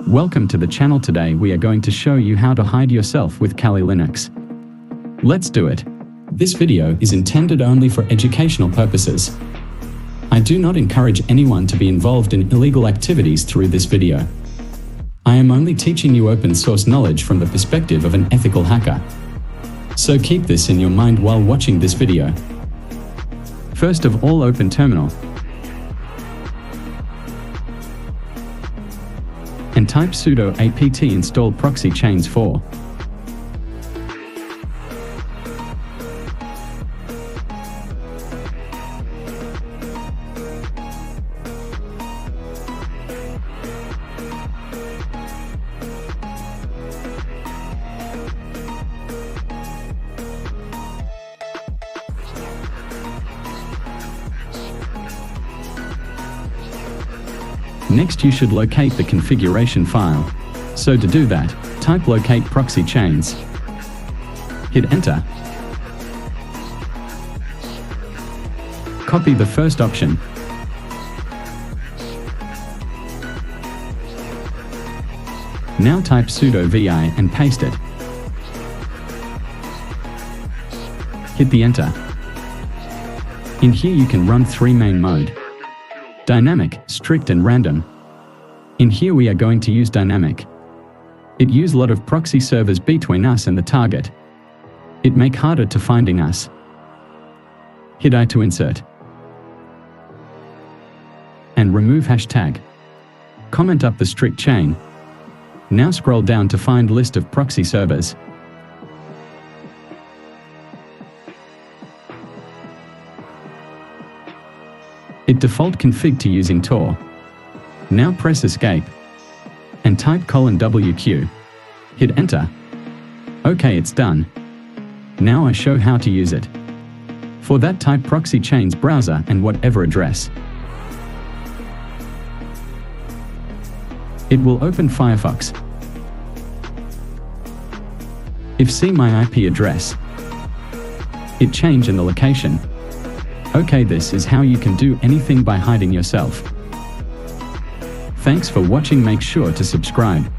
Welcome to the channel. Today we are going to show you how to hide yourself with Kali Linux. Let's do it. This video is intended only for educational purposes. I do not encourage anyone to be involved in illegal activities through this video. I am only teaching you open source knowledge from the perspective of an ethical hacker. So keep this in your mind while watching this video. First of all, open terminal and type sudo apt install ProxyChains 4. Next, you should locate the configuration file. So to do that, type locate ProxyChains. Hit enter. Copy the first option. Now type sudo vi and paste it. Hit the enter. In here you can run 3 main mode: dynamic, strict and random. In here we are going to use dynamic. It use a lot of proxy servers between us and the target. It make harder to finding us. Hit I to insert. And remove hashtag. Comment up the strict chain. Now scroll down to find list of proxy servers. It default config to using Tor. Now press escape and type :WQ. Hit enter. Okay, it's done. Now I show how to use it. For that, type ProxyChains browser and whatever address. It will open Firefox. If see my IP address, it change in the location. Okay, this is how you can do anything by hiding yourself. Thanks for watching. Make sure to subscribe.